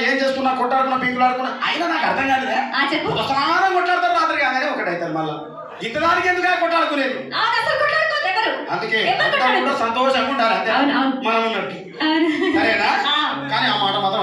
ఏం చేసుకున్నా కొట్టాడుకున్నా పీకులు ఆడుకున్నా అయినా నాకు అర్థం కాదులే. స్నానం కొట్లాడతారు రాత్రి కాగానే ఒకటైతారు మళ్ళా. ఇంతదానికి ఎందుకు కొట్టాడుకునేది? అందుకే సంతోషంగా ఉండాలి అంతే మనం ఉన్నట్టు. సరేనా? కానీ ఆ మాట మాత్రం